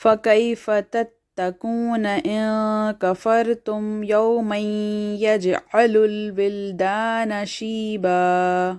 فكيف تتقون إن كفرتم يوما يجعل الولدان شيبا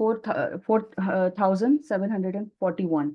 4741।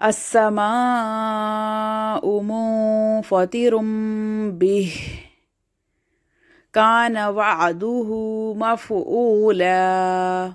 السماء منفطر به كان وعده مفعولا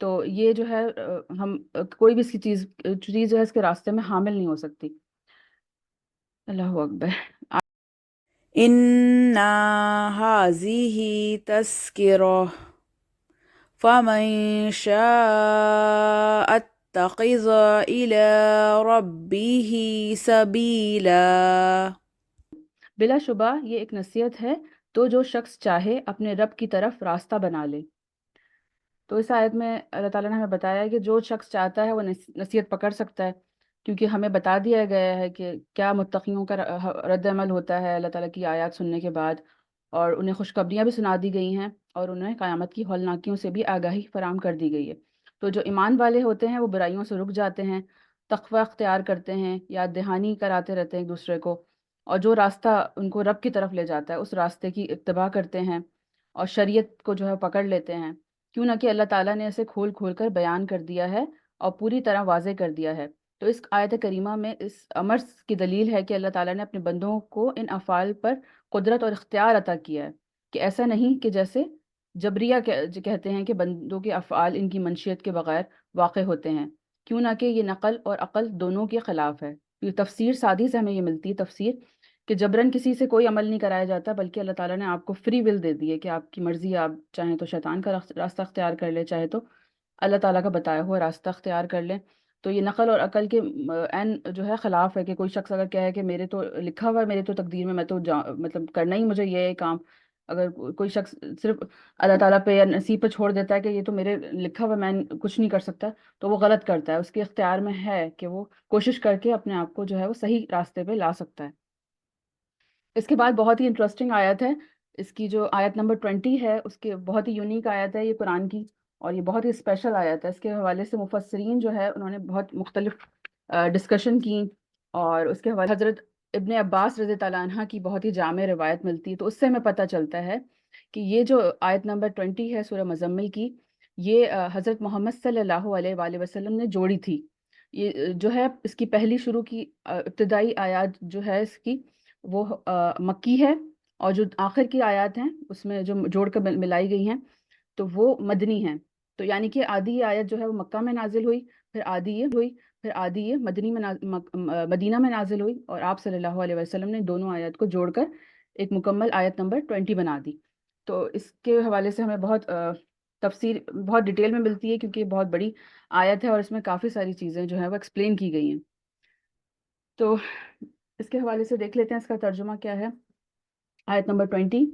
تو یہ جو ہے ہم کوئی بھی اس کی چیز جو ہے اس کے راستے میں حامل نہیں ہو سکتی۔ اللہ اکبر۔ إن هذه تذكرة فمن شاء اتخذ إلى ربه سبيلا۔ بلا شبہ یہ ایک نصیحت ہے، تو جو شخص چاہے اپنے رب کی طرف راستہ بنا لے۔ تو اس آیت میں اللہ تعالیٰ نے ہمیں بتایا ہے کہ جو شخص چاہتا ہے وہ نصیحت پکڑ سکتا ہے، کیونکہ ہمیں بتا دیا گیا ہے کہ کیا متقیوں کا رد عمل ہوتا ہے اللہ تعالیٰ کی آیات سننے کے بعد، اور انہیں خوشخبریاں بھی سنا دی گئی ہیں، اور انہیں قیامت کی ہولناکیوں سے بھی آگاہی فراہم کر دی گئی ہے۔ تو جو ایمان والے ہوتے ہیں وہ برائیوں سے رک جاتے ہیں، تقوی اختیار کرتے ہیں، یاد دہانی کراتے رہتے ہیں ایک دوسرے کو، اور جو راستہ ان کو رب کی طرف لے جاتا ہے اس راستے کی اتباع کرتے ہیں، اور شریعت کو جو ہے پکڑ لیتے ہیں، کیوں نہ کہ اللہ تعالیٰ نے اسے کھول کھول کر بیان کر دیا ہے اور پوری طرح واضح کر دیا ہے۔ تو اس آیت کریمہ میں اس امر کی دلیل ہے کہ اللہ تعالیٰ نے اپنے بندوں کو ان افعال پر قدرت اور اختیار عطا کیا ہے، کہ ایسا نہیں کہ جیسے جبریہ کہتے ہیں کہ بندوں کے افعال ان کی منشیت کے بغیر واقع ہوتے ہیں، کیوں نہ کہ یہ نقل اور عقل دونوں کے خلاف ہے۔ یہ تفسیر سادی سے ہمیں یہ ملتی ہے تفسیر، کہ جبرن کسی سے کوئی عمل نہیں کرایا جاتا، بلکہ اللہ تعالیٰ نے آپ کو فری ول دے دی ہے کہ آپ کی مرضی ہے، آپ چاہیں تو شیطان کا راستہ اختیار کر لیں، چاہے تو اللہ تعالیٰ کا بتایا ہوا راستہ اختیار کر لیں۔ تو یہ نقل اور عقل کے عین جو ہے خلاف ہے، کہ کوئی شخص اگر کہے کہ میرے تو لکھا ہوا ہے، میرے تو تقدیر میں، میں تو مطلب کرنا ہی مجھے یہ کام، اگر کوئی شخص صرف اللہ تعالیٰ پہ یا نصیب پہ چھوڑ دیتا ہے کہ یہ تو میرے لکھا ہوا ہے، میں کچھ نہیں کر سکتا، تو وہ غلط کرتا ہے۔ اس کے اختیار میں ہے کہ وہ کوشش کر کے اپنے آپ کو جو ہے وہ صحیح راستے پہ لا سکتا ہے۔ اس کے بعد بہت ہی انٹرسٹنگ آیت ہے، اس کی جو آیت نمبر 20 ہے، اس کے بہت ہی یونیک آیت ہے یہ قرآن کی، اور یہ بہت ہی اسپیشل آیت ہے۔ اس کے حوالے سے مفسرین جو ہے انہوں نے بہت مختلف ڈسکشن کی، اور اس کے حوالے حضرت ابن عباس رضی اللہ عنہ کی بہت ہی جامع روایت ملتی ہے، تو اس سے ہمیں پتہ چلتا ہے کہ یہ جو آیت نمبر 20 ہے سورہ مزمل کی، یہ حضرت محمد صلی اللہ علیہ وآلہ وسلم نے جوڑی تھی۔ یہ جو ہے اس کی پہلی شروع کی ابتدائی آیات جو ہے اس کی، وہ مکی ہے، اور جو آخر کی آیات ہیں اس میں جو جوڑ کر ملائی گئی ہیں تو وہ مدنی ہیں۔ تو یعنی کہ آدھی یہ آیت جو ہے وہ مکہ میں نازل ہوئی، پھر آدھی یہ مدنی میں مدینہ میں نازل ہوئی، اور آپ صلی اللہ علیہ وسلم نے دونوں آیات کو جوڑ کر ایک مکمل آیت نمبر 20 بنا دی۔ تو اس کے حوالے سے ہمیں بہت تفسیر بہت ڈیٹیل میں ملتی ہے، کیونکہ یہ بہت بڑی آیت ہے اور اس میں کافی ساری چیزیں جو ہیں وہ ایکسپلین کی گئی ہیں۔ تو اس کے حوالے سے دیکھ لیتے ہیں اس کا ترجمہ کیا ہے۔ آیت نمبر 20،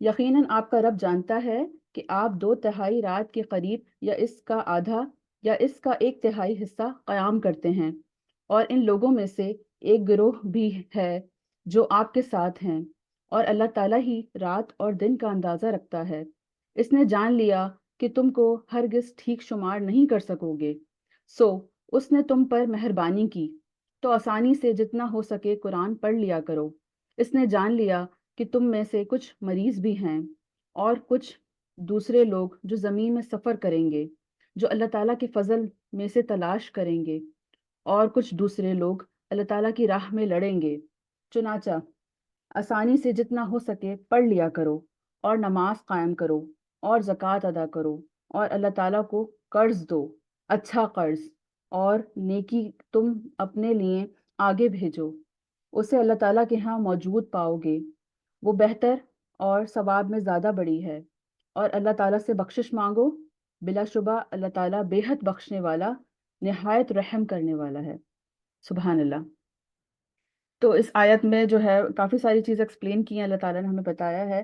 یقیناً آپ کا رب جانتا ہے کہ آپ 2/3 رات کے قریب یا اس کا آدھا یا اس کا 1/3 حصہ قیام کرتے ہیں، اور ان لوگوں میں سے ایک گروہ بھی ہے جو آپ کے ساتھ ہیں، اور اللہ تعالیٰ ہی رات اور دن کا اندازہ رکھتا ہے۔ اس نے جان لیا کہ تم کو ہرگز ٹھیک شمار نہیں کر سکو گے، سو اس نے تم پر مہربانی کی، تو آسانی سے جتنا ہو سکے قرآن پڑھ لیا کرو۔ اس نے جان لیا کہ تم میں سے کچھ مریض بھی ہیں، اور کچھ دوسرے لوگ جو زمین میں سفر کریں گے، جو اللہ تعالیٰ کے فضل میں سے تلاش کریں گے، اور کچھ دوسرے لوگ اللہ تعالیٰ کی راہ میں لڑیں گے۔ چنانچہ آسانی سے جتنا ہو سکے پڑھ لیا کرو، اور نماز قائم کرو، اور زکوٰۃ ادا کرو، اور اللہ تعالیٰ کو قرض دو، اچھا قرض، اور نیکی تم اپنے لیے آگے بھیجو، اسے اللہ تعالیٰ کے ہاں موجود پاؤ گے، وہ بہتر اور ثواب میں زیادہ بڑی ہے۔ اور اللہ تعالیٰ سے بخشش مانگو، بلا شبہ اللہ تعالیٰ بے حد بخشنے والا، نہایت رحم کرنے والا ہے۔ سبحان اللہ۔ تو اس آیت میں جو ہے کافی ساری چیز ایکسپلین کی ہیں، اللہ تعالیٰ نے ہمیں بتایا ہے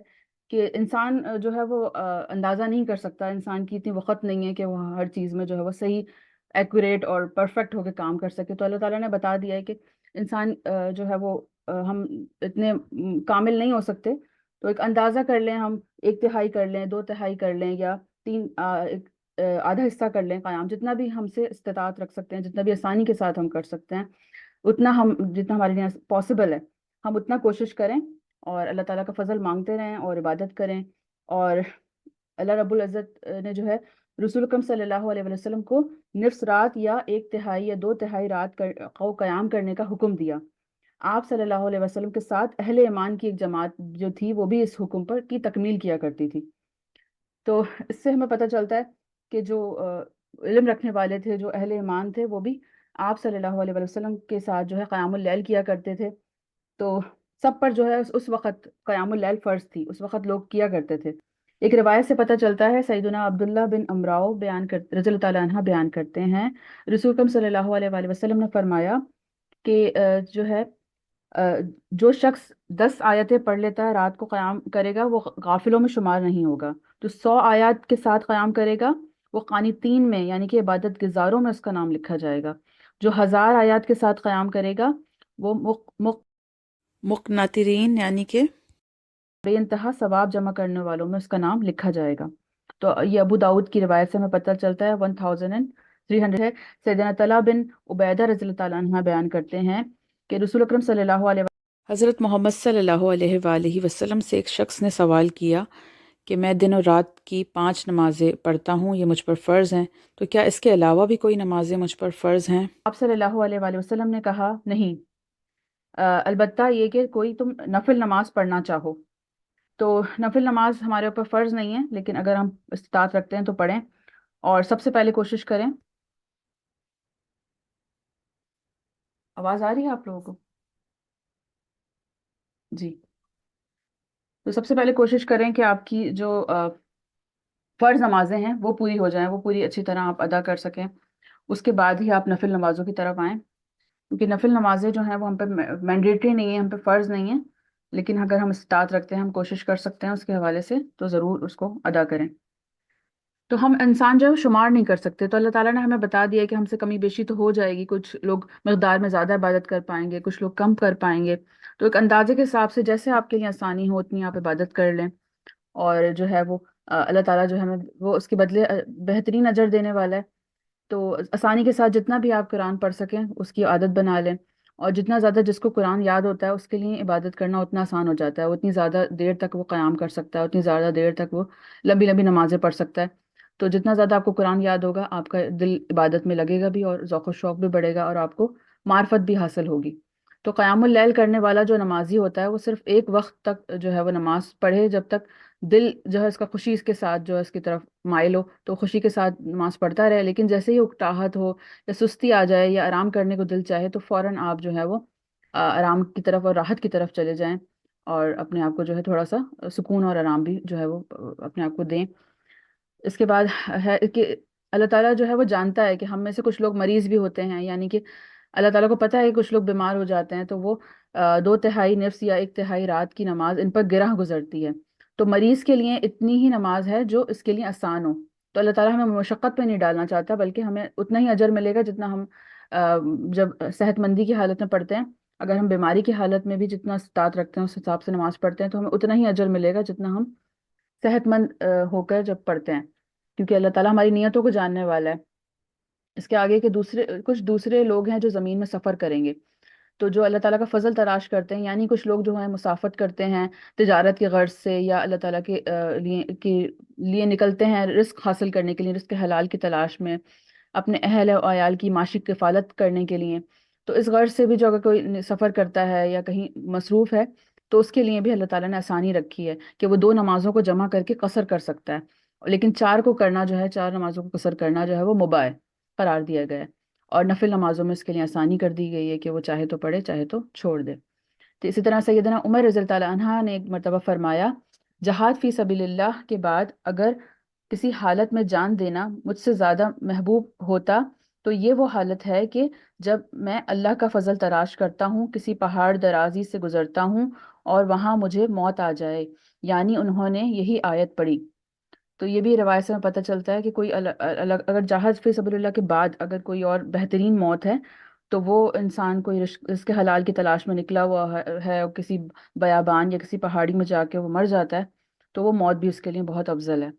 کہ انسان جو ہے وہ اندازہ نہیں کر سکتا، انسان کی اتنی وقت نہیں ہے کہ وہ ہر چیز میں جو ہے وہ صحیح ایکوریٹ اور پرفیکٹ ہو کے کام کر سکے۔ تو اللہ تعالیٰ نے بتا دیا ہے کہ انسان جو ہے وہ ہم اتنے کامل نہیں ہو سکتے، تو ایک اندازہ کر لیں، ہم 1/3 کر لیں، 2/3 کر لیں، یا آدھا حصہ کر لیں قیام، جتنا بھی ہم سے استطاعت رکھ سکتے ہیں، جتنا بھی آسانی کے ساتھ ہم کر سکتے ہیں، اتنا جتنا ہمارے لیے پاسبل ہے ہم اتنا کوشش کریں، اور اللہ تعالیٰ کا فضل مانگتے رہیں اور عبادت کریں۔ اور اللہ رب العزت نے جو ہے رسول اکرم صلی اللہ علیہ وسلم کو نصف رات یا 1/3 یا 2/3 رات کو قیام کرنے کا حکم دیا۔ آپ صلی اللہ علیہ وسلم کے ساتھ اہل ایمان کی ایک جماعت جو تھی وہ بھی اس حکم پر کی تکمیل کیا کرتی تھی۔ تو اس سے ہمیں پتہ چلتا ہے کہ جو علم رکھنے والے تھے، جو اہل ایمان تھے، وہ بھی آپ صلی اللہ علیہ وسلم کے ساتھ جو ہے قیام اللیل کیا کرتے تھے۔ تو سب پر جو ہے اس وقت قیام اللیل فرض تھی، اس وقت لوگ کیا کرتے تھے۔ ایک روایت سے پتہ چلتا ہے، سیدنا عبداللہ بن امراؤ رضی اللہ تعالیٰ عنہ بیان کرتے ہیں، رسول اکرم صلی اللہ علیہ وآلہ وسلم نے فرمایا کہ جو ہے جو شخص 10 آیتیں پڑھ لیتا ہے، رات کو قیام کرے گا، وہ غافلوں میں شمار نہیں ہوگا۔ جو 100 آیات کے ساتھ قیام کرے گا، وہ قانتین میں یعنی کہ عبادت گزاروں میں اس کا نام لکھا جائے گا۔ جو 1000 آیات کے ساتھ قیام کرے گا، وہ مقناطرین یعنی کہ بے انتہا ثواب جمع کرنے والوں میں اس کا نام لکھا جائے گا۔ تو یہ ابو داؤد کی روایت سے ہمیں پتہ چلتا ہے 1300 ہے۔ سیدنا طلحہ بن عبیدہ رضی اللہ تعالیٰ عنہ بیان کرتے ہیں کہ رسول اکرم صلی اللہ علیہ حضرت محمد صلی اللہ علیہ وآلہ وسلم سے ایک شخص نے سوال کیا کہ میں دن اور رات کی 5 نمازیں پڑھتا ہوں، یہ مجھ پر فرض ہیں، تو کیا اس کے علاوہ بھی کوئی نمازیں مجھ پر فرض ہیں؟ آپ صلی اللہ علیہ وآلہ وسلم نے کہا نہیں، البتہ یہ کہ کوئی تم نفل نماز پڑھنا چاہو تو نفل نماز ہمارے اوپر فرض نہیں ہے، لیکن اگر ہم استطاعت رکھتے ہیں تو پڑھیں، اور سب سے پہلے کوشش کریں۔ آواز آ رہی ہے آپ لوگوں کو؟ جی، تو سب سے پہلے کوشش کریں کہ آپ کی جو فرض نمازیں ہیں وہ پوری ہو جائیں، وہ پوری اچھی طرح آپ ادا کر سکیں۔ اس کے بعد ہی آپ نفل نمازوں کی طرف آئیں، کیونکہ نفل نمازیں جو ہیں وہ ہم پہ مینڈیٹری نہیں ہیں، ہم پہ فرض نہیں ہیں، لیکن اگر ہم استطاعت رکھتے ہیں، ہم کوشش کر سکتے ہیں اس کے حوالے سے، تو ضرور اس کو ادا کریں۔ تو ہم انسان جو ہے شمار نہیں کر سکتے، تو اللہ تعالیٰ نے ہمیں بتا دیا کہ ہم سے کمی بیشی تو ہو جائے گی، کچھ لوگ مقدار میں زیادہ عبادت کر پائیں گے، کچھ لوگ کم کر پائیں گے، تو ایک اندازے کے حساب سے جیسے آپ کے لیے آسانی ہو اتنی آپ عبادت کر لیں، اور جو ہے وہ اللہ تعالیٰ جو ہے ہمیں وہ اس کے بدلے بہترین اجر دینے والا ہے۔ تو آسانی کے ساتھ جتنا بھی آپ قرآن پڑھ سکیں اس کی عادت بنا لیں، اور جتنا زیادہ جس کو قرآن یاد ہوتا ہے اس کے لیے عبادت کرنا اتنا آسان ہو جاتا ہے، وہ اتنی زیادہ دیر تک وہ قیام کر سکتا ہے، اتنی زیادہ دیر تک وہ لمبی لمبی نمازیں پڑھ سکتا ہے۔ تو جتنا زیادہ آپ کو قرآن یاد ہوگا، آپ کا دل عبادت میں لگے گا بھی، اور ذوق و شوق بھی بڑھے گا، اور آپ کو معرفت بھی حاصل ہوگی۔ تو قیام اللیل کرنے والا جو نمازی ہوتا ہے، وہ صرف ایک وقت تک جو ہے وہ نماز پڑھے، جب تک دل جو ہے اس کا خوشی اس کے ساتھ جو ہے اس کی طرف مائل ہو، تو خوشی کے ساتھ نماز پڑھتا رہے، لیکن جیسے ہی اکتاہٹ ہو یا سستی آ جائے یا آرام کرنے کو دل چاہے، تو فوراً آپ جو ہے وہ آرام کی طرف اور راحت کی طرف چلے جائیں، اور اپنے آپ کو جو ہے تھوڑا سا سکون اور آرام بھی جو ہے وہ اپنے آپ کو دیں۔ اس کے بعد ہے کہ اللہ تعالیٰ جو ہے وہ جانتا ہے کہ ہم میں سے کچھ لوگ مریض بھی ہوتے ہیں، یعنی کہ اللہ تعالیٰ کو پتہ ہے کہ کچھ لوگ بیمار ہو جاتے ہیں، تو وہ 2/3 نفس یا 1/3 رات کی نماز ان پر گرہ گزرتی ہے۔ تو مریض کے لیے اتنی ہی نماز ہے جو اس کے لیے آسان ہو، تو اللہ تعالیٰ ہمیں مشقت پہ نہیں ڈالنا چاہتا، بلکہ ہمیں اتنا ہی اجر ملے گا جتنا ہم جب صحت مندی کی حالت میں پڑھتے ہیں۔ اگر ہم بیماری کی حالت میں بھی جتنا استطاعت رکھتے ہیں اس حساب سے نماز پڑھتے ہیں، تو ہمیں اتنا ہی اجر ملے گا جتنا ہم صحت مند ہو کر جب پڑھتے ہیں، کیونکہ اللہ تعالیٰ ہماری نیتوں کو جاننے والا ہے۔ اس کے آگے کے کچھ دوسرے لوگ ہیں جو زمین میں سفر کریں گے، تو جو اللہ تعالیٰ کا فضل تلاش کرتے ہیں، یعنی کچھ لوگ جو ہیں مسافت کرتے ہیں تجارت کی غرض سے، یا اللہ تعالیٰ کے لیے نکلتے ہیں رزق حاصل کرنے کے لیے، رزق حلال کی تلاش میں، اپنے اہل و عیال کی معاشی کفالت کرنے کے لیے۔ تو اس غرض سے بھی جو اگر کوئی سفر کرتا ہے یا کہیں مصروف ہے، تو اس کے لیے بھی اللہ تعالیٰ نے آسانی رکھی ہے کہ وہ 2 نمازوں کو جمع کر کے قصر کر سکتا ہے، لیکن 4 کو کرنا جو ہے، 4 نمازوں کو قصر کرنا جو ہے وہ مباح قرار دیا گیا ہے، اور نفل نمازوں میں اس کے لیے آسانی کر دی گئی ہے کہ وہ چاہے تو پڑھے، چاہے تو چھوڑ دے۔ تو اسی طرح سیدنا عمر رضی اللہ تعالیٰ عنہ نے ایک مرتبہ فرمایا، جہاد فی سبیل اللہ کے بعد اگر کسی حالت میں جان دینا مجھ سے زیادہ محبوب ہوتا، تو یہ وہ حالت ہے کہ جب میں اللہ کا فضل تراش کرتا ہوں، کسی پہاڑ درازی سے گزرتا ہوں اور وہاں مجھے موت آ جائے، یعنی انہوں نے یہی آیت پڑھی۔ تو یہ بھی روایت سے ہمیں پتہ چلتا ہے کہ کوئی اگر جہاد فی سبیل اللہ کے بعد اگر کوئی اور بہترین موت ہے، تو وہ انسان کوئی رزق حلال کی تلاش میں نکلا ہوا ہے اور کسی بیابان یا کسی پہاڑی میں جا کے وہ مر جاتا ہے، تو وہ موت بھی اس کے لیے بہت افضل ہے۔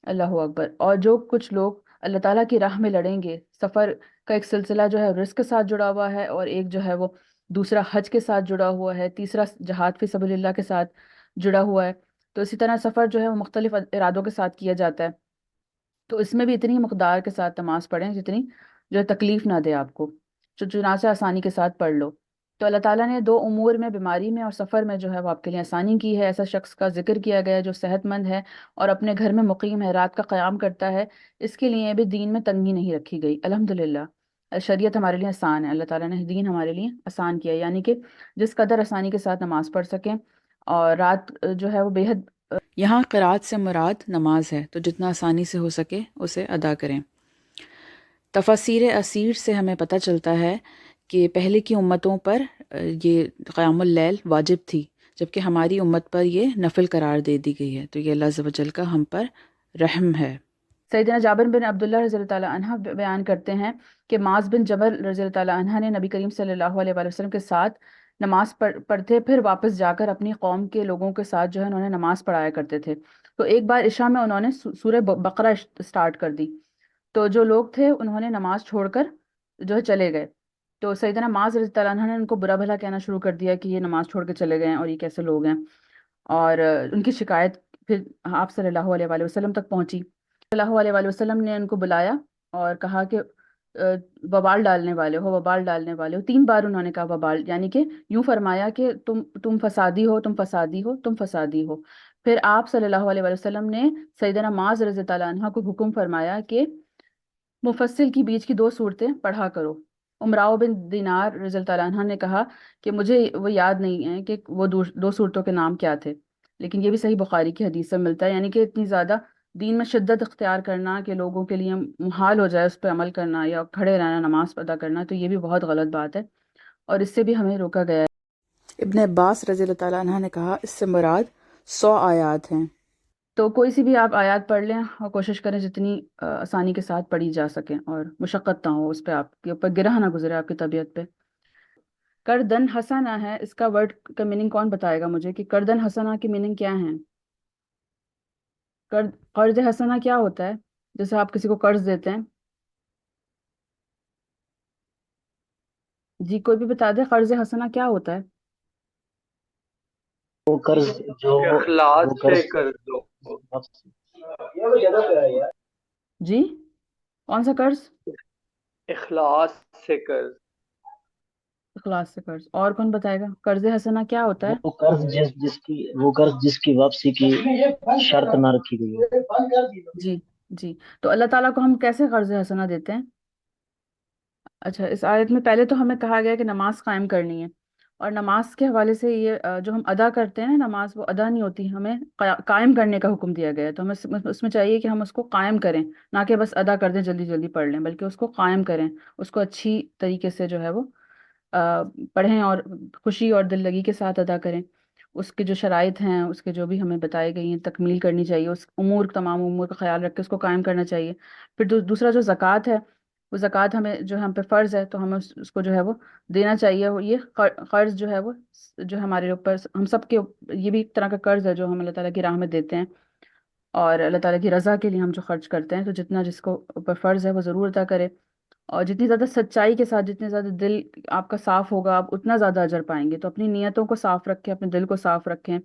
اللہ اکبر۔ اور جو کچھ لوگ اللہ تعالیٰ کی راہ میں لڑیں گے، سفر کا ایک سلسلہ جو ہے رزق کے ساتھ جڑا ہوا ہے، اور ایک جو ہے وہ دوسرا حج کے ساتھ جڑا ہوا ہے، تیسرا جہاد فی سبیل اللہ کے ساتھ جڑا ہوا ہے، تو اسی طرح سفر جو ہے وہ مختلف ارادوں کے ساتھ کیا جاتا ہے، تو اس میں بھی اتنی ہی مقدار کے ساتھ نماز پڑھیں جتنی جو ہے تکلیف نہ دے آپ کو، چنانچہ آسانی کے ساتھ پڑھ لو۔ تو اللہ تعالیٰ نے دو امور میں، بیماری میں اور سفر میں جو ہے وہ آپ کے لیے آسانی کی ہے۔ ایسا شخص کا ذکر کیا گیا ہے جو صحت مند ہے اور اپنے گھر میں مقیم ہے، رات کا قیام کرتا ہے، اس کے لیے بھی دین میں تنگی نہیں رکھی گئی الحمدللہ۔ شریعت ہمارے لیے آسان ہے، اللہ تعالیٰ نے دین ہمارے لیے آسان کیا ہے، یعنی کہ جس قدر آسانی کے ساتھ نماز پڑھ سکیں، اور رات جو ہے وہ بے حد یہاں قرات سے مراد نماز ہے، تو جتنا آسانی سے ہو سکے اسے ادا کریں۔ تفاسیر اسیر سے ہمیں پتہ چلتا ہے کہ پہلے کی امتوں پر یہ قیام اللیل واجب تھی، جبکہ ہماری امت پر یہ نفل قرار دے دی گئی ہے، تو یہ اللہ عز و جل کا ہم پر رحم ہے۔ سیدنا جابر بن عبداللہ رضی اللہ تعالیٰ عنہ بیان کرتے ہیں کہ معاذ بن جبل رضی اللہ تعالیٰ عنہ نے نبی کریم صلی اللہ علیہ وآلہ وسلم کے ساتھ نماز پڑھتے، پھر واپس جا کر اپنی قوم کے لوگوں کے ساتھ جو ہے انہوں نے نماز پڑھایا کرتے تھے۔ تو ایک بار عشاء میں انہوں نے سورہ بقرہ سٹارٹ کر دی، تو جو لوگ تھے انہوں نے نماز چھوڑ کر جو ہے چلے گئے۔ تو سیدنا معاذ رضی اللہ عنہ نے ان کو برا بھلا کہنا شروع کر دیا کہ یہ نماز چھوڑ کے چلے گئے ہیں اور یہ کیسے لوگ ہیں، اور ان کی شکایت پھر آپ صلی اللہ علیہ وآلہ وسلم تک پہنچی۔ صلی اللہ علیہ وآلہ وسلم نے ان کو بلایا اور کہا کہ وبال ڈالنے والے ہو، وبال ڈالنے والے ہو، 3 بار انہوں نے کہا وبال، یعنی کہ یوں فرمایا کہ تم فسادی ہو، تم فسادی ہو، تم فسادی ہو۔ پھر آپ صلی اللہ علیہ وآلہ وسلم نے سیدنا معاذ رضی اللہ عنہ کو حکم فرمایا کہ مفصل کی بیچ کی 2 صورتیں پڑھا کرو۔ امراؤ بن دینار رضی اللہ عنہ نے کہا کہ مجھے وہ یاد نہیں ہے کہ وہ 2 صورتوں کے نام کیا تھے، لیکن یہ بھی صحیح بخاری کی حدیث سے ملتا ہے، یعنی کہ اتنی زیادہ دین میں شدت اختیار کرنا کہ لوگوں کے لیے محال ہو جائے اس پہ عمل کرنا یا کھڑے رہنا نماز ادا کرنا، تو یہ بھی بہت غلط بات ہے اور اس سے بھی ہمیں روکا گیا ہے۔ ابن عباس رضی اللہ تعالیٰ عنہ نے کہا اس سے مراد 100 آیات ہیں۔ تو کوئی سی بھی آپ آیات پڑھ لیں اور کوشش کریں جتنی آسانی کے ساتھ پڑھی جا سکیں اور مشقت نہ ہو اس پہ، آپ کے اوپر گرہ نہ گزرے آپ کی طبیعت پہ۔ کردن حسنہ ہے، اس کا ورڈ کا میننگ کون بتائے گا مجھے کہ کردن حسنہ کی میننگ کیا ہے؟ قرض حسنہ کیا ہوتا ہے؟ جیسے آپ کسی کو قرض دیتے ہیں، جی کوئی بھی بتا دے قرض حسنہ کیا ہوتا ہے؟ وہ قرض جو اخلاص وہ سے قرض کر دو، جی کون سا قرض؟ اخلاص سے کر اخلاص سے قرض۔ اور کون بتائے گا قرض حسنہ کیا ہوتا ہے؟ وہ قرض وہ قرض جس کی واپسی کی شرط نہ رکھی گئی ہو۔ جی جی، تو اللہ تعالیٰ کو ہم کیسے قرض حسنہ دیتے ہیں؟ اچھا، اس آیت میں پہلے تو ہمیں کہا گیا کہ نماز قائم کرنی ہے، اور نماز کے حوالے سے یہ جو ہم ادا کرتے ہیں نا نماز، وہ ادا نہیں ہوتی، ہمیں قائم کرنے کا حکم دیا گیا ہے، تو ہمیں اس میں چاہیے کہ ہم اس کو قائم کریں، نہ کہ بس ادا کر دیں جلدی جلدی پڑھ لیں، بلکہ اس کو قائم کریں، اس کو اچھی طریقے سے جو ہے وہ پڑھیں اور خوشی اور دل لگی کے ساتھ ادا کریں۔ اس کے جو شرائط ہیں، اس کے جو بھی ہمیں بتائے گئی ہیں، تکمیل کرنی چاہیے، اس تمام امور کا خیال رکھ کے اس کو قائم کرنا چاہیے۔ پھر دوسرا جو زکوٰۃ ہے، وہ زکوٰۃ ہمیں جو ہم پہ فرض ہے، تو ہمیں اس کو جو ہے وہ دینا چاہیے۔ وہ یہ قرض جو ہے وہ جو ہمارے اوپر ہم سب کے یہ بھی ایک طرح کا قرض ہے جو ہم اللہ تعالیٰ کی راہ میں دیتے ہیں، اور اللہ تعالیٰ کی رضا کے لیے ہم جو خرچ کرتے ہیں، تو جتنا جس کو اوپر فرض ہے وہ ضرور ادا کرے، اور جتنی زیادہ سچائی کے ساتھ، جتنے زیادہ دل آپ کا صاف ہوگا، آپ اتنا زیادہ اجر پائیں گے۔ تو اپنی نیتوں کو صاف رکھیں، اپنے دل کو صاف رکھیں۔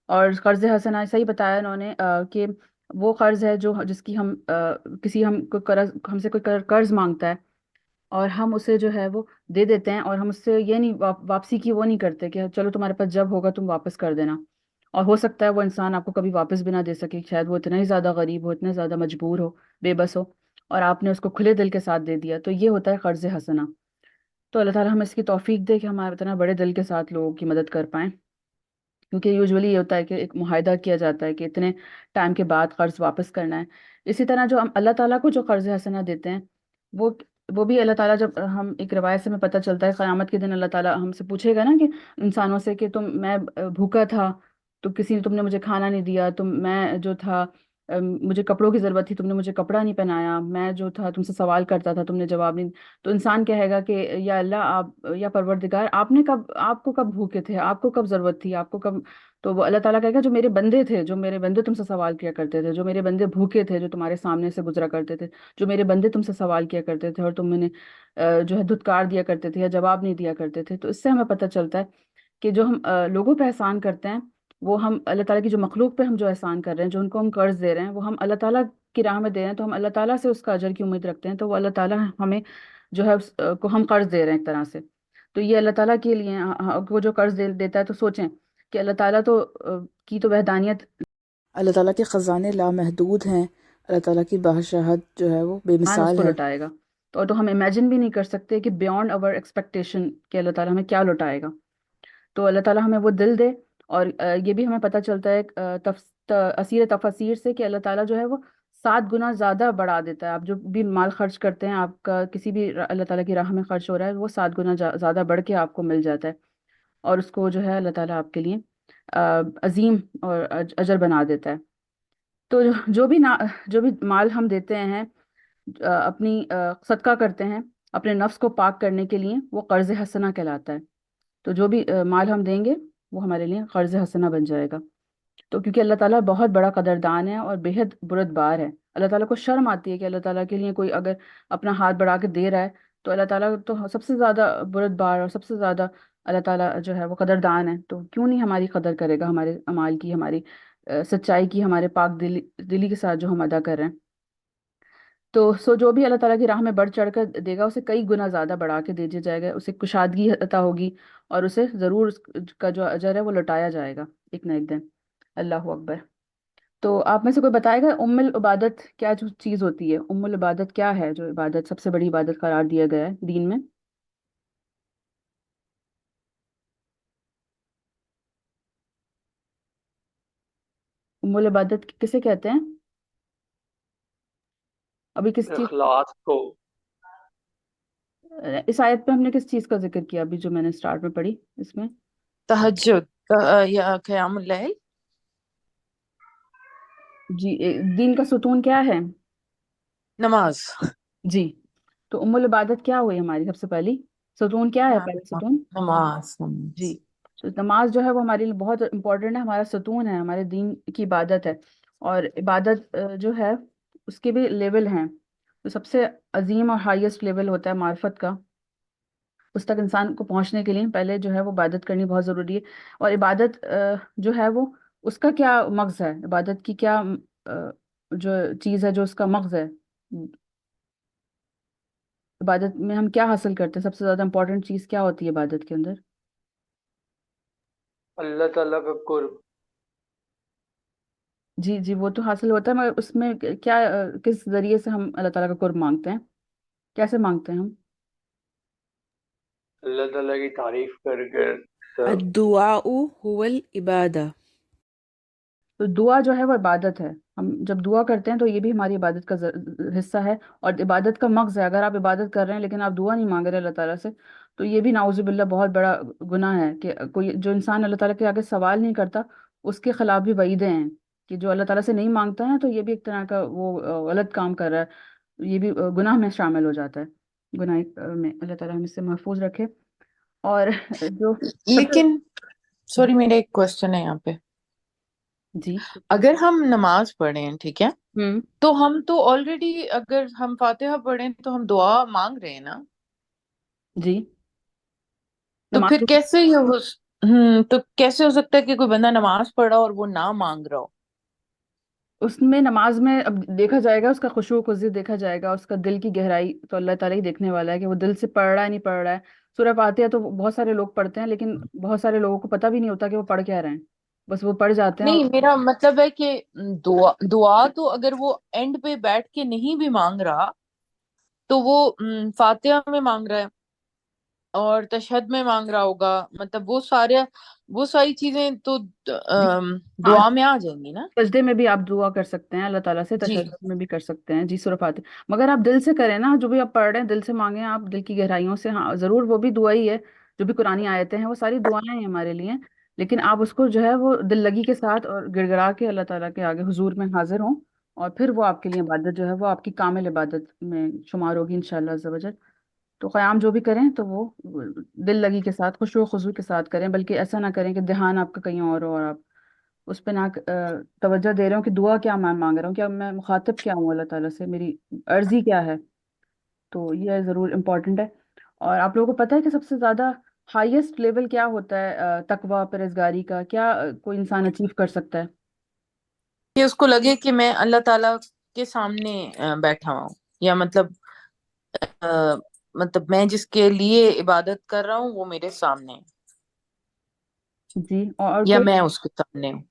اور قرض حسنہ ایسا ہی بتایا انہوں نے کہ وہ قرض ہے جو جس کی ہم کسی ہم کوئی قرض ہم سے کوئی قرض مانگتا ہے اور ہم اسے جو ہے وہ دے دیتے ہیں، اور ہم اس سے یہ نہیں واپسی کی وہ نہیں کرتے کہ چلو تمہارے پاس جب ہوگا تم واپس کر دینا، اور ہو سکتا ہے وہ انسان آپ کو کبھی واپس بھی نہ دے سکے، شاید وہ اتنا ہی زیادہ غریب ہو، اتنا زیادہ مجبور ہو، بے بس ہو، اور آپ نے اس کو کھلے دل کے ساتھ دے دیا، تو یہ ہوتا ہے قرض حسنہ۔ تو اللہ تعالیٰ ہمیں اس کی توفیق دے کہ ہم اتنا بڑے دل کے ساتھ لوگوں کی مدد کر پائیں، کیونکہ یوزولی یہ ہوتا ہے کہ ایک معاہدہ کیا جاتا ہے کہ اتنے ٹائم کے بعد قرض واپس کرنا ہے۔ اسی طرح جو ہم اللہ تعالیٰ کو جو قرض حسنہ دیتے ہیں، وہ وہ بھی اللہ تعالیٰ، جب ہم ایک روایت سے ہمیں پتہ چلتا ہے قیامت کے دن اللہ تعالیٰ ہم سے پوچھے گا نا کہ انسانوں سے کہ میں بھوکا تھا تو تم نے مجھے کھانا نہیں دیا، میں جو تھا مجھے کپڑوں کی ضرورت تھی، تم نے مجھے کپڑا نہیں پہنایا، میں جو تھا تم سے سوال کرتا تھا، تم نے جواب نہیں۔ تو انسان کہے گا کہ یا اللہ آپ، یا پروردگار، آپ کو کب بھوکے تھے، آپ کو کب ضرورت تھی، آپ کو کب؟ تو وہ اللہ تعالیٰ کہے گا جو میرے بندے تھے، جو میرے بندے تم سے سوال کیا کرتے تھے، جو میرے بندے بھوکے تھے، جو تمہارے سامنے سے گزرا کرتے تھے، جو میرے بندے تم سے سوال کیا کرتے تھے اور تم نے جو ہے دھتکار دیا کرتے تھے یا جواب نہیں دیا کرتے تھے۔ تو اس سے ہمیں پتہ چلتا ہے کہ جو ہم لوگوں پہ احسان کرتے ہیں، وہ ہم اللہ تعالیٰ کی جو مخلوق پہ ہم جو احسان کر رہے ہیں، جو ان کو ہم قرض دے رہے ہیں، وہ ہم اللہ تعالیٰ کی راہ میں دے رہے ہیں، تو ہم اللہ تعالیٰ سے اس کا اجر کی امید رکھتے ہیں، تو وہ اللہ تعالیٰ ہمیں جو ہے کو ہم قرض دے رہے ہیں ایک طرح سے۔ تو یہ اللہ تعالیٰ کے لیے وہ جو قرض دیتا ہے، تو سوچیں کہ اللہ تعالیٰ تو کی تو وحدانیت، اللہ تعالیٰ کے خزانے لامحدود ہیں، اللہ تعالیٰ کی بادشاہت جو ہے وہ بے اس مثال کو ہے۔ لوٹائے گا۔ تو ہم امیجن بھی نہیں کر سکتے کہ بیونڈ اوور ایکسپیکٹیشن کہ اللہ تعالیٰ ہمیں کیا لوٹائے گا۔ تو اللہ تعالیٰ ہمیں وہ دل دے، اور یہ بھی ہمیں پتہ چلتا ہے اسیر تفاسیر سے کہ اللہ تعالیٰ جو ہے وہ 7 گنا زیادہ بڑھا دیتا ہے۔ آپ جو بھی مال خرچ کرتے ہیں، آپ کا کسی بھی اللہ تعالیٰ کی راہ میں خرچ ہو رہا ہے، وہ 7 گنا زیادہ بڑھ کے آپ کو مل جاتا ہے، اور اس کو جو ہے اللہ تعالیٰ آپ کے لیے عظیم اور اجر بنا دیتا ہے۔ تو جو بھی مال ہم دیتے ہیں، اپنی صدقہ کرتے ہیں اپنے نفس کو پاک کرنے کے لیے، وہ قرض حسنہ کہلاتا ہے۔ تو جو بھی مال ہم دیں گے، وہ ہمارے لیے قرض حسنہ بن جائے گا۔ تو کیونکہ اللہ تعالیٰ بہت بڑا قدردان ہے اور بےحد بردبار ہے، اللہ تعالیٰ کو شرم آتی ہے کہ اللہ تعالیٰ کے لیے کوئی اگر اپنا ہاتھ بڑھا کے دے رہا ہے، تو اللہ تعالیٰ تو سب سے زیادہ بردبار اور سب سے زیادہ اللہ تعالیٰ جو ہے وہ قدردان ہے، تو کیوں نہیں ہماری قدر کرے گا، ہمارے اعمال کی، ہماری سچائی کی، ہمارے پاک دلی کے ساتھ جو ہم ادا کر رہے ہیں۔ تو جو بھی اللہ تعالیٰ کی راہ میں بڑھ چڑھ کر دے گا، اسے کئی گنا زیادہ بڑھا کے دے دیا جائے گا، اسے کشادگی عطا ہوگی، اور اسے ضرور اس کا جو اجر ہے وہ لوٹایا جائے گا ایک نہ ایک دن۔ اللہ اکبر۔ تو آپ میں سے کوئی بتائے گا ام العبادت کیا جو چیز ہوتی ہے؟ ام العبادت کیا ہے جو عبادت سب سے بڑی عبادت قرار دیا گیا ہے دین میں؟ ام العبادت کسے کہتے ہیں؟ ابھی کس چیز، اخلاص کو اس آیت پہ ہم نے کس چیز کا ذکر کیا ابھی جو میں نے سٹارٹ میں پڑھی اس میں؟ تہجد یا قیام اللیل۔ جی، دین کا ستون کیا ہے؟ نماز۔ جی، تو ام العبادت کیا ہوئی ہماری سب سے پہلی ستون؟ کیا ہے پہلا ستون؟ نماز جی، تو نماز جو ہے وہ ہمارے لیے بہت امپورٹنٹ ہے، ہمارا ستون ہے، ہمارے دین کی عبادت ہے۔ اور عبادت جو ہے اس کے بھی لیول ہیں، تو سب سے عظیم اور ہائیسٹ لیول ہوتا ہے معرفت کا، اس تک انسان کو پہنچنے کے لیے پہلے جو ہے وہ عبادت کرنی بہت ضروری ہے۔ اور عبادت جو ہے وہ اس کا کیا مغز ہے، عبادت کی کیا جو چیز ہے جو اس کا مغز ہے، عبادت میں ہم کیا حاصل کرتے ہیں، سب سے زیادہ امپورٹنٹ چیز کیا ہوتی ہے عبادت کے اندر؟ اللہ تعالیٰ کا قرب۔ جی جی، وہ تو حاصل ہوتا ہے، مگر اس میں کیا کس ذریعے سے ہم اللہ تعالیٰ کا قرب مانگتے ہیں، کیسے مانگتے ہیں ہم؟ اللہ تعالیٰ کی تعریف کر کر سب۔ الدعاء هو العبادہ۔ تو دعا جو ہے وہ عبادت ہے، ہم جب دعا کرتے ہیں تو یہ بھی ہماری عبادت کا حصہ ہے، اور عبادت کا مغز ہے۔ اگر آپ عبادت کر رہے ہیں لیکن آپ دعا نہیں مانگ رہے اللہ تعالیٰ سے، تو یہ بھی نعوذ باللہ بہت بڑا گناہ ہے، کہ کوئی جو انسان اللہ تعالیٰ کے آگے سوال نہیں کرتا، اس کے خلاف بھی وعیدیں ہیں کہ جو اللہ تعالیٰ سے نہیں مانگتا ہے تو یہ بھی ایک طرح کا وہ غلط کام کر رہا ہے، یہ بھی گناہ میں شامل ہو جاتا ہے، گناہ میں اللہ تعالیٰ ہم اس سے محفوظ رکھے۔ اور جو سب سے لیکن سوری، میرا ایک کوشچن ہے یہاں پہ۔ جی، اگر ہم نماز پڑھیں، ٹھیک ہے، ہوں، تو ہم تو آلریڈی، اگر ہم فاتحہ پڑھیں تو ہم دعا مانگ رہے ہیں نا، جی، تو نماز پھر کیسے یہ تو کیسے ہو سکتا ہے کہ کوئی بندہ نماز پڑھا اور وہ نہ مانگ رہا ہو؟ اس میں نماز میں اب دیکھا جائے گا، اس کا خشوع و خضوع دیکھا جائے گا، اس کا دل کی گہرائی تو اللہ تعالیٰ ہی دیکھنے والا ہے کہ وہ دل سے پڑھ رہا ہے نہیں پڑھ رہا ہے۔ سورہ فاتحہ تو بہت سارے لوگ پڑھتے ہیں، لیکن بہت سارے لوگوں کو پتہ بھی نہیں ہوتا کہ وہ پڑھ کیا رہے ہیں، بس وہ پڑھ جاتے ہیں۔ اور نہیں، میرا مطلب ہے کہ دعا تو اگر وہ اینڈ پہ بیٹھ کے نہیں بھی مانگ رہا، تو وہ فاتحہ میں مانگ رہا ہے اور تشہد میں مانگ رہا ہوگا، مطلب وہ ساری چیزیں تو ہاں، دعا میں آ جائیں گی نا۔ سجدے میں بھی آپ دعا کر سکتے ہیں اللہ تعالیٰ سے، جی، تشہد میں بھی کر سکتے ہیں، جی، سورہ فاتحہ، مگر آپ دل سے کریں نا، جو بھی آپ پڑھ رہے ہیں دل سے مانگیں آپ، دل کی گہرائیوں سے، ہاں ضرور وہ بھی دعا ہی ہے، جو بھی قرآنی آیتیں ہیں وہ ساری دعائیں ہیں ہمارے لیے، لیکن آپ اس کو جو ہے وہ دل لگی کے ساتھ اور گڑ گڑا کے اللہ تعالیٰ کے آگے حضور میں حاضر ہوں، اور پھر وہ آپ کے لیے عبادت جو ہے وہ آپ کی کامل عبادت میں شمار ہوگی انشاءاللہ عز و جل۔ تو قیام جو بھی کریں تو وہ دل لگی کے ساتھ، خشوع و خضوع کے ساتھ کریں، بلکہ ایسا نہ کریں کہ دھیان آپ کا کہیں اور ہو، اور آپ اس پہ نہ توجہ دے رہے ہوں کہ دعا کیا میں مانگ رہا ہوں، کیا میں مخاطب کیا ہوں اللہ تعالیٰ سے، میری عرضی کیا ہے۔ تو یہ ضرور امپورٹنٹ ہے۔ اور آپ لوگوں کو پتہ ہے کہ سب سے زیادہ ہائیسٹ لیول کیا ہوتا ہے تقویٰ پرہیزگاری کا، کیا کوئی انسان اچیو کر سکتا ہے؟ کہ اس کو لگے کہ میں اللہ تعالیٰ کے سامنے بیٹھا ہوں، یا مطلب مطلب میں جس کے لیے عبادت کر رہا ہوں وہ میرے سامنے ہے جی اور یا کوئی میں اس کے سامنے ہوں.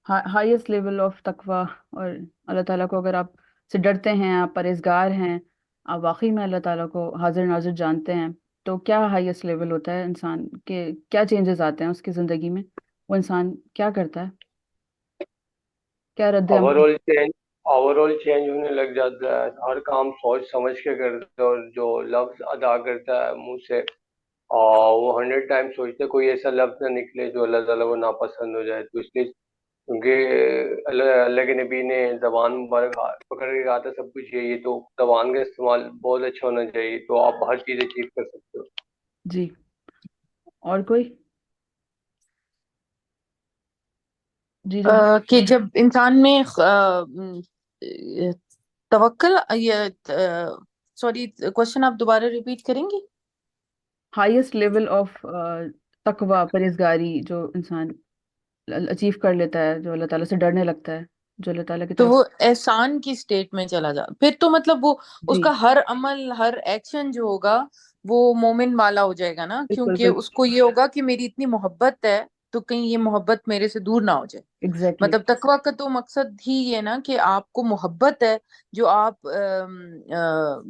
ہائیسٹ لیول آف تقوی، اور اللہ تعالیٰ کو اگر آپ سے ڈرتے ہیں، آپ پرہیزگار ہیں، آپ واقعی میں اللہ تعالیٰ کو حاضر ناظر جانتے ہیں، تو کیا ہائیسٹ لیول ہوتا ہے انسان کے؟ کیا چینجز آتے ہیں اس کی زندگی میں؟ وہ انسان کیا کرتا ہے؟ کیا رد اوور عمل؟ آل چینج اوور آل چینج ہونے لگ جاتا ہے. ہر کام سوچ سمجھ کے کرتا ہے، اور جو لفظ ادا کرتا ہے منہ سے وہ 100 ٹائم سوچتے کوئی ایسا لفظ نہ نکلے جو اللہ تعالیٰ کو ناپسند ہو جائے. تو اس لیے کیونکہ اللہ کے نبی نے زبان مبارک پکڑ کے کہا تھا سب کچھ یہی ہے، تو زبان کا استعمال بہت اچھا ہونا چاہیے، تو آپ ہر چیز اچیو کر سکتے ہو. جی اور کوئی؟ جی جو کہ جب انسان میں توکل، سوری کوشچن آپ دوبارہ ریپیٹ کریں گی؟ ہائیسٹ لیول آف تقوی، پرہیزگاری جو انسان اچیو کر لیتا ہے، جو اللہ تعالیٰ سے ڈرنے لگتا ہے، جو اللہ تعالیٰ کی تو طرف. وہ احسان کی سٹیٹ میں چلا جا، پھر تو مطلب وہ اس جی کا ہر عمل ہر ایکشن جو ہوگا وہ مومن والا ہو جائے گا نا، بالکل کیونکہ بالکل. اس کو یہ ہوگا کہ میری اتنی محبت ہے تو کہیں یہ محبت میرے سے دور نہ ہو جائے. ایگزیکٹلی. مطلب تقویٰ کا تو مقصد ہی یہ نا کہ آپ کو محبت ہے جو آپ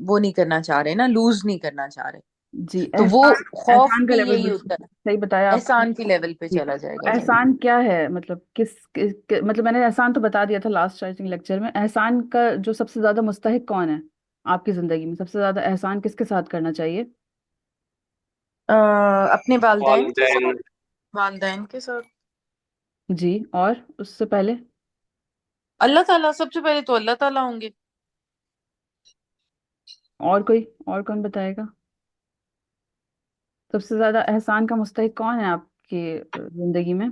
وہ نہیں کرنا چاہ رہے نا، لوز نہیں کرنا چاہ رہے. جی تو وہ احسان. خوف احسان کا بھی لیول یہی بالکل ہوتا ہے، صحیح بتایا آپ نے. احسان کی لیول پہ جی چلا جائے گا جی. احسان کیا ہے؟ مطلب مطلب میں نے احسان تو بتا دیا تھا لاسٹ آئی تھنک لیکچر میں. احسان کا جو سب سے زیادہ مستحق کون ہے آپ کی زندگی میں؟ سب سے زیادہ احسان کس کے ساتھ کرنا چاہیے؟ اپنے والدین کے والدین. ساتھ. والدین کے ساتھ. جی اور اس سے پہلے؟ اللہ تعالیٰ سب سے پہلے تو اللہ تعالیٰ ہوں گے. اور کوئی؟ اور کون بتائے گا؟ سب سے زیادہ احسان کا مستحق کون ہے آپ کی زندگی میں؟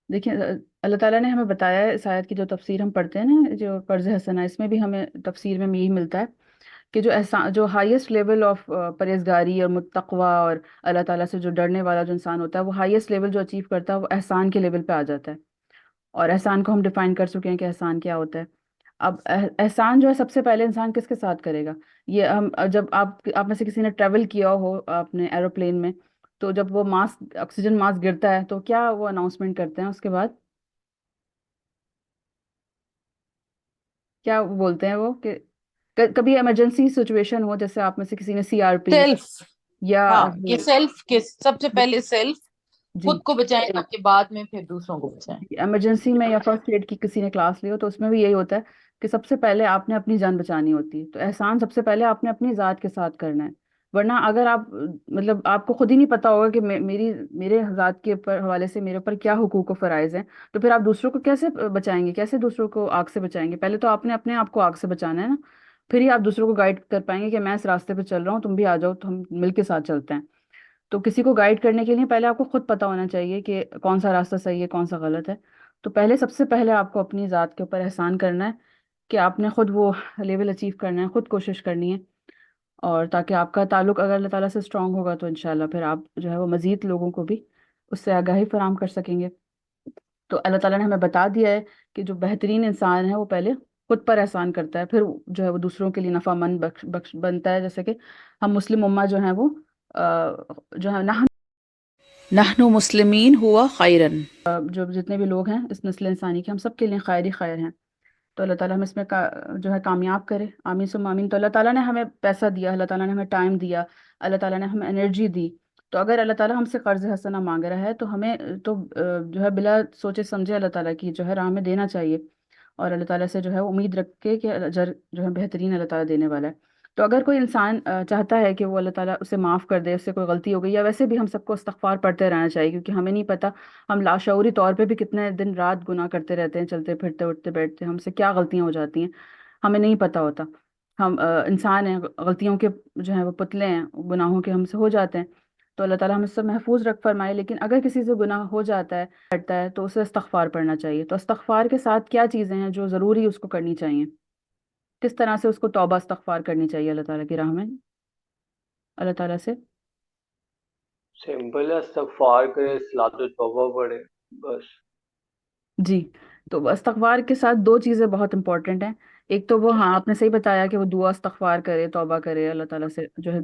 دیکھیں اللہ تعالیٰ نے ہمیں بتایا ہے، اس آیت کی جو تفسیر ہم پڑھتے ہیں نا، جو قرض حسنہ، اس میں بھی ہمیں تفسیر میں یہی ملتا ہے کہ جو احسان، جو ہائیسٹ لیول آف پرہیزگاری اور متقوی اور اللہ تعالیٰ سے جو ڈرنے والا جو انسان ہوتا ہے، وہ ہائیسٹ لیول جو اچیو کرتا ہے وہ احسان کے لیول پہ آ جاتا ہے. اور احسان کو ہم ڈیفائن کر چکے ہیں کہ احسان کیا ہوتا ہے. اب احسان جو ہے سب سے پہلے انسان کس کے ساتھ کرے گا؟ یہ ہم جب آپ میں سے کسی نے ٹریول کیا ہو اپنے ایروپلین میں، تو جب وہ ماسک، آکسیجن ماسک گرتا ہے تو کیا وہ اناؤنسمنٹ کرتے ہیں اس کے بعد؟ کیا بولتے ہیں وہ کہ کبھی ایمرجنسی سچویشن ہو، جیسے آپ میں سے کسی نے سی آر پی سیلف. یا ہاں کہ سیلف کے سب سے پہلے سیلف جی خود کو بچائیں تاکہ بعد میں پھر دوسروں کو بچائیں. ایمرجنسی میں یا فرسٹ ایڈ کی کسی نے کلاس لی ہو، تو اس میں بھی یہی ہوتا ہے کہ سب سے پہلے آپ نے اپنی جان بچانی ہوتی ہے. تو احسان سب سے پہلے آپ نے اپنی ذات کے ساتھ کرنا ہے. ورنہ اگر آپ مطلب آپ کو خود ہی نہیں پتا ہوگا کہ میرے ذات کے حوالے سے میرے اوپر کیا حقوق و فرائض ہیں، تو پھر آپ دوسروں کو کیسے بچائیں گے؟ کیسے دوسروں کو آگ سے بچائیں گے؟ پہلے تو آپ نے اپنے آپ کو آگ سے بچانا ہے نا، پھر ہی آپ دوسروں کو گائیڈ کر پائیں گے کہ میں اس راستے پہ چل رہا ہوں، تم بھی آ جاؤ، تو ہم مل کے ساتھ چلتے ہیں. تو کسی کو گائیڈ کرنے کے لیے پہلے آپ کو خود پتا ہونا چاہیے کہ کون سا راستہ صحیح ہے، کون سا غلط ہے. تو پہلے سب سے پہلے آپ کو اپنی ذات کے اوپر احسان کرنا ہے کہ آپ نے خود وہ لیول اچیو کرنا ہے، خود کوشش کرنی ہے. اور تاکہ آپ کا تعلق اگر اللہ تعالیٰ سے اسٹرانگ ہوگا تو انشاءاللہ پھر آپ جو ہے وہ مزید لوگوں کو بھی اس سے آگاہی فراہم کر سکیں گے. تو اللہ تعالیٰ نے ہمیں بتا دیا ہے کہ جو بہترین انسان ہے وہ پہلے خود پر احسان کرتا ہے، پھر جو ہے وہ دوسروں کے لیے نفع مند بخش بنتا ہے. جیسے کہ ہم مسلم امہ جو ہیں وہ جو ہے نحن مسلمین ہوا خیرن. جو جتنے بھی لوگ ہیں اس نسل انسانی کے، ہم سب کے لیے خیر ہی خیر ہیں. تو اللہ تعالیٰ ہمیں اس میں جو ہے کامیاب کرے، آمین ثم آمین. تو اللہ تعالیٰ نے ہمیں پیسہ دیا، اللہ تعالیٰ نے ہمیں ٹائم دیا، اللہ تعالیٰ نے ہمیں انرجی دی. تو اگر اللہ تعالیٰ ہم سے قرض حسنہ مانگ رہا ہے تو ہمیں تو جو ہے بلا سوچے سمجھے اللہ تعالیٰ کی جو ہے راہ میں دینا چاہیے، اور اللہ تعالیٰ سے جو ہے امید رکھ کے کہ اجر جو ہے بہترین اللہ تعالیٰ دینے والا ہے. تو اگر کوئی انسان چاہتا ہے کہ وہ اللہ تعالیٰ اسے معاف کر دے، اس سے کوئی غلطی ہو گئی، یا ویسے بھی ہم سب کو استغفار پڑھتے رہنا چاہیے، کیونکہ ہمیں نہیں پتہ ہم لاشعوری طور پہ بھی کتنے دن رات گناہ کرتے رہتے ہیں، چلتے پھرتے اٹھتے بیٹھتے، ہم سے کیا غلطیاں ہو جاتی ہیں ہمیں نہیں پتہ ہوتا. ہم انسان ہیں، غلطیوں کے جو ہیں وہ پتلے ہیں، گناہوں کے ہم سے ہو جاتے ہیں. تو اللہ تعالیٰ ہم اس سے محفوظ رکھ فرمائے. لیکن اگر کسی سے گناہ ہو جاتا ہے، کرتا ہے، تو اسے استغفار پڑھنا چاہیے. تو استغفار کے ساتھ کیا چیزیں ہیں جو ضروری اس کو کرنی چاہیے؟ کس طرح سے اس کو توبہ استغفار کرنی چاہیے اللہ تعالیٰ کی راہ میں، اللہ تعالیٰ سے؟ سمپل ہے، استغفار کرے، صلاۃ و توبہ پڑھے، بس. جی تو استغفار کے ساتھ دو چیزیں بہت امپورٹنٹ ہیں. ایک تو وہ، ہاں آپ نے صحیح بتایا کہ وہ دعا استغفار کرے، توبہ کرے اللہ تعالیٰ سے جو ہے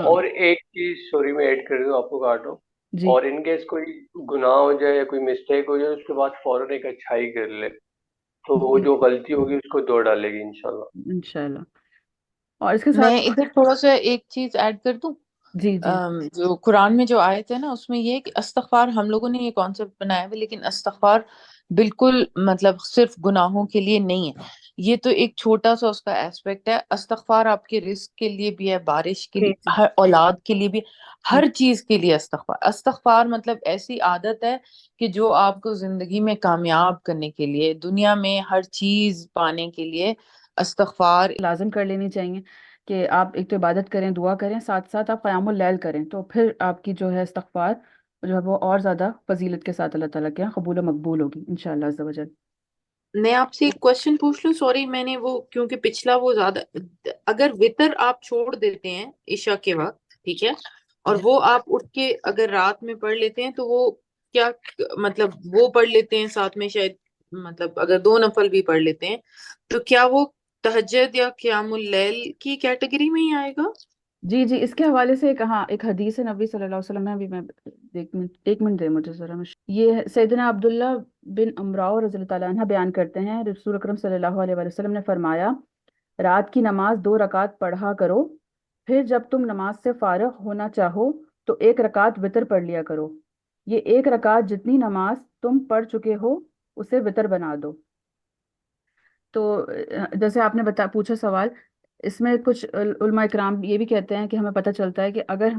اور ایک چیز سوری میں ایڈ کر دوں، آپ کو کاٹو، جی اور ان کیس کوئی گناہ ہو جائے یا کوئی مسٹیک ہو جائے اس کے بعد فوراً ایک اچھائی کر لے تو وہ جی جو غلطی ہوگی اس کو دھو ڈالے گی انشاءاللہ. انشاءاللہ. اور اس کے میں ساتھ ادھر تھوڑا سا ایک چیز ایڈ کر دوں. جی جی جو قرآن میں جو آیت ہے نا اس میں یہ ہے کہ استغفار، ہم لوگوں نے یہ کانسیپٹ بنایا ہوا ہے، لیکن استغفار بالکل مطلب صرف گناہوں کے لیے نہیں ہے. یہ تو ایک چھوٹا سا اس کا ایسپیکٹ ہے. استغفار آپ کے رزق کے لیے بھی ہے، بارش کے جی لیے، ہر اولاد کے لیے بھی، ہر چیز کے لیے استغفار. استغفار مطلب ایسی عادت ہے کہ جو آپ کو زندگی میں کامیاب کرنے کے لیے، دنیا میں ہر چیز پانے کے لیے استغفار. لازم کر لینی چاہیے کہ آپ ایک تو عبادت کریں، دعا کریں، ساتھ ساتھ آپ قیام اللیل کریں، تو پھر آپ کی جو ہے استغفار جو ہے وہ اور زیادہ فضیلت کے ساتھ اللہ تعالیٰ کے یہاں قبول و مقبول ہوگی انشاءاللہ عز و جل. میں آپ سے ایک کوشچن پوچھ لوں؟ سوری میں نے وہ کیونکہ پچھلا وہ زیادہ، اگر وطر آپ چھوڑ دیتے ہیں عشاء کے وقت، ٹھیک ہے، اور وہ آپ اٹھ کے اگر رات میں پڑھ لیتے ہیں تو وہ کیا مطلب وہ پڑھ لیتے ہیں ساتھ میں شاید، مطلب اگر 2 نفل بھی پڑھ لیتے ہیں تو کیا وہ تہجد یا قیام اللیل کی کیٹیگری میں ہی آئے گا؟ جی جی، اس کے حوالے سے ایک، ہاں ایک حدیث ہے نبی صلی اللہ علیہ وسلم میں بھی، میں ایک منٹ دے مجھے ذرا. یہ سیدنا عبداللہ بن امراؤ رضی اللہ تعالیٰ عنہ بیان کرتے ہیں، رسول اکرم صلی اللہ علیہ وآلہ وسلم نے فرمایا، رات کی نماز 2 رکعت پڑھا کرو، پھر جب تم نماز سے فارغ ہونا چاہو تو 1 رکعت وطر پڑھ لیا کرو. یہ 1 رکعت جتنی نماز تم پڑھ چکے ہو اسے وطر بنا دو. تو جیسے آپ نے پوچھا سوال، اس میں کچھ علماء اکرام یہ بھی کہتے ہیں کہ ہمیں پتہ چلتا ہے کہ اگر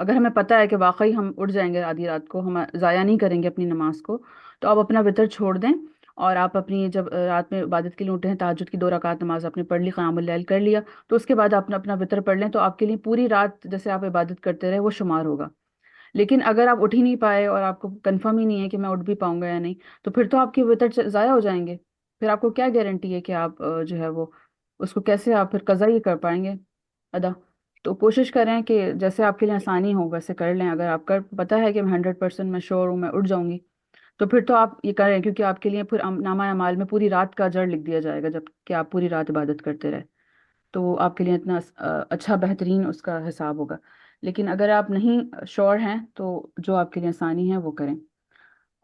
ہمیں پتہ ہے کہ واقعی ہم اٹھ جائیں گے آدھی رات کو، ہم ضائع نہیں کریں گے اپنی نماز کو، تو آپ اپنا وطر چھوڑ دیں اور آپ اپنی جب رات میں عبادت کے لیے اٹھے ہیں، تہجد کی 2 رکعت نماز آپ نے پڑھ لی، قیام اللیل کر لیا، تو اس کے بعد آپ اپنا وطر پڑھ لیں، تو آپ کے لیے پوری رات جیسے آپ عبادت کرتے رہے وہ شمار ہوگا. لیکن اگر آپ اٹھ ہی نہیں پائے اور آپ کو کنفرم ہی نہیں ہے کہ میں اٹھ بھی پاؤں گا یا نہیں، تو پھر تو آپ کے وطر ضائع ہو جائیں گے. پھر آپ کو کیا گارنٹی ہے کہ آپ جو ہے وہ اس کو کیسے آپ پھر قضا ہی کر پائیں گے ادا. تو کوشش کریں کہ جیسے آپ کے لیے آسانی ہو ویسے کر لیں. اگر آپ کا پتہ ہے کہ میں 100% میں شور ہوں، میں اٹھ جاؤں گی، تو پھر تو آپ یہ کریں، کیونکہ آپ کے لیے پھر نامہ اعمال میں پوری رات کا اجر لکھ دیا جائے گا جب کہ آپ پوری رات عبادت کرتے رہے. تو آپ کے لیے اتنا اچھا بہترین اس کا حساب ہوگا. لیکن اگر آپ نہیں شور ہیں تو جو آپ کے لیے آسانی ہے وہ کریں.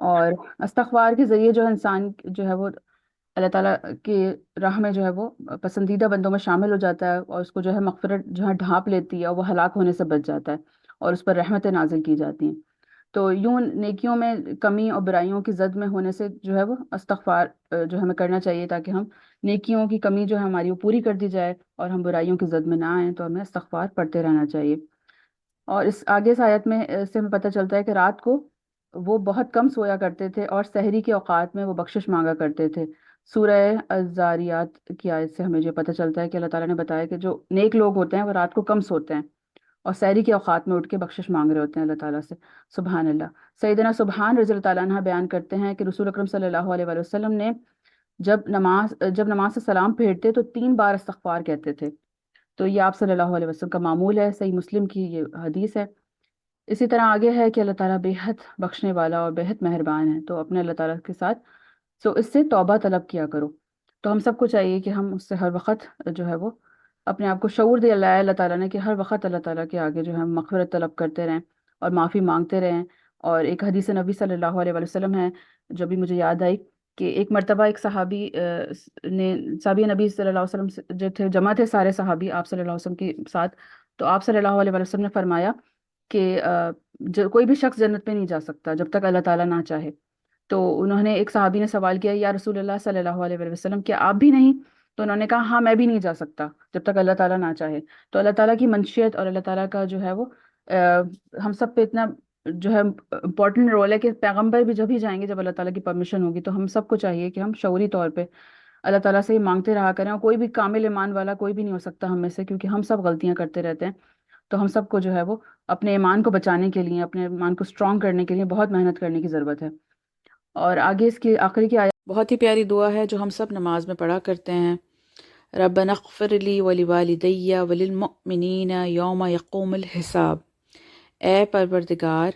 اور استغفار کے ذریعے جو انسان جو ہے وہ اللہ تعالیٰ کی راہ میں جو ہے وہ پسندیدہ بندوں میں شامل ہو جاتا ہے، اور اس کو جو ہے مغفرت جو ہے ڈھانپ لیتی ہے، اور وہ ہلاک ہونے سے بچ جاتا ہے اور اس پر رحمتیں نازل کی جاتی ہیں. تو یوں نیکیوں میں کمی اور برائیوں کی زد میں ہونے سے جو ہے وہ استغفار جو ہمیں کرنا چاہیے، تاکہ ہم نیکیوں کی کمی جو ہے ہماری وہ پوری کر دی جائے اور ہم برائیوں کی زد میں نہ آئیں. تو ہمیں استغفار پڑھتے رہنا چاہیے. اور اس آگے اس آیت میں سے ہمیں پتہ چلتا ہے کہ رات کو وہ بہت کم سویا کرتے تھے اور سحری کے اوقات میں وہ بخشش مانگا کرتے تھے. سورہ الزاریات کی آیت سے ہمیں جو پتہ چلتا ہے کہ اللہ تعالیٰ نے بتایا کہ جو نیک لوگ ہوتے ہیں وہ رات کو کم سوتے ہیں اور سحری کے اوقات میں اٹھ کے بخشش مانگ رہے ہوتے ہیں اللہ تعالیٰ سے. سبحان اللہ. سیدنا سبحان رضی اللہ تعالیٰ عنہ بیان کرتے ہیں کہ رسول اکرم صلی اللہ علیہ وآلہ وسلم نے جب نماز سے سلام پھیرتے تو 3 بار استغفار کہتے تھے. تو یہ آپ صلی اللہ علیہ وسلم کا معمول ہے. صحیح مسلم کی یہ حدیث ہے. اسی طرح آگے ہے کہ اللہ تعالیٰ بے حد بخشنے والا اور بے حد مہربان ہے، تو اپنے اللہ تعالیٰ کے ساتھ اس سے توبہ طلب کیا کرو. تو ہم سب کو چاہیے کہ ہم اس سے ہر وقت جو ہے وہ اپنے آپ کو شعور دے لائے اللہ تعالیٰ نے، کہ ہر وقت اللہ تعالیٰ کے آگے جو ہے ہم مغفرت طلب کرتے رہیں اور معافی مانگتے رہیں. اور ایک حدیث نبی صلی اللہ علیہ وآلہ وسلم ہے جو بھی مجھے یاد آئی، کہ ایک مرتبہ ایک صحابی نبی صلی اللہ علیہ وسلم جو تھے، جمع تھے سارے صحابی آپ صلی اللہ علیہ وسلم کے ساتھ. تو آپ صلی اللہ علیہ وآلہ وسلم نے فرمایا کہ کوئی بھی شخص جنت میں نہیں جا سکتا جب تک اللہ تعالیٰ نہ چاہے. تو انہوں نے، ایک صحابی نے سوال کیا، یا رسول اللہ صلی اللہ علیہ وآلہ وسلم کیا آپ بھی نہیں؟ تو انہوں نے کہا ہاں میں بھی نہیں جا سکتا جب تک اللہ تعالیٰ نہ چاہے. تو اللہ تعالیٰ کی منشیت اور اللہ تعالیٰ کا جو ہے وہ ہم سب پہ اتنا جو ہے امپورٹنٹ رول ہے کہ پیغمبر بھی جب ہی جائیں گے جب اللہ تعالیٰ کی پرمیشن ہوگی. تو ہم سب کو چاہیے کہ ہم شعوری طور پہ اللہ تعالیٰ سے ہی مانگتے رہا کریں. اور کوئی بھی کامل ایمان والا کوئی بھی نہیں ہو سکتا ہم میں سے، کیونکہ ہم سب غلطیاں کرتے رہتے ہیں. تو ہم سب کو جو ہے وہ اپنے ایمان کو بچانے کے لیے، اپنے ایمان کو اسٹرانگ کرنے کے لیے بہت محنت کرنے کی ضرورت ہے. اور آگے اس کی آخری کی آیت بہت ہی پیاری دعا ہے جو ہم سب نماز میں پڑھا کرتے ہیں، ربنا اغفر لی ولوالدی وللمؤمنین یوم یقوم الحساب. اے پروردگار،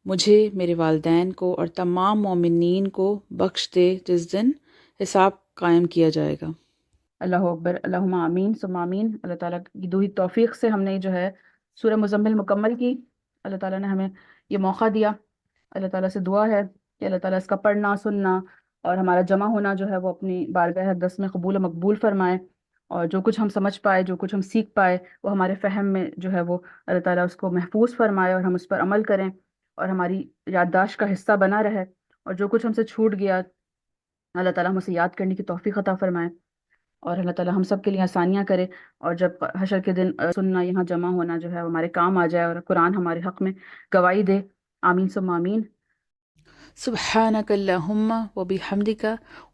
مجھے، میرے والدین کو اور تمام مومنین کو بخش دے جس دن حساب قائم کیا جائے گا۔ اللہ اکبر، اللہم آمین ثم آمین۔ اللہ تعالیٰ کی دو ہی توفیق سے ہم نے جو ہے سورہ مزمل مکمل کی۔ اللہ تعالیٰ نے ہمیں یہ موقع دیا۔ اللہ تعالیٰ سے دعا ہے کہ اللہ تعالیٰ اس کا پڑھنا، سننا اور ہمارا جمع ہونا جو ہے وہ اپنی بارگاہ اقدس میں قبول و مقبول فرمائے، اور جو کچھ ہم سمجھ پائے، جو کچھ ہم سیکھ پائے، وہ ہمارے فہم میں جو ہے وہ اللہ تعالیٰ اس کو محفوظ فرمائے اور ہم اس پر عمل کریں اور ہماری یادداشت کا حصہ بنا رہے، اور جو کچھ ہم سے چھوٹ گیا اللہ تعالیٰ ہم اسے یاد کرنے کی توفیق عطا فرمائے، اور اللہ تعالیٰ ہم سب کے لیے آسانیاں کرے، اور جب حشر کے دن سننا، یہاں جمع ہونا جو ہے وہ ہمارے کام آ جائے اور قرآن ہمارے حق میں گواہی دے۔ آمین ثم آمین۔ سبحانک اللہم وبحمدک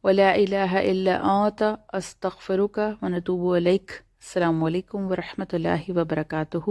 ولا الہ الا انت استغفرک ونتوب الیک۔ السلام علیکم ورحمۃ اللہ وبرکاتہ۔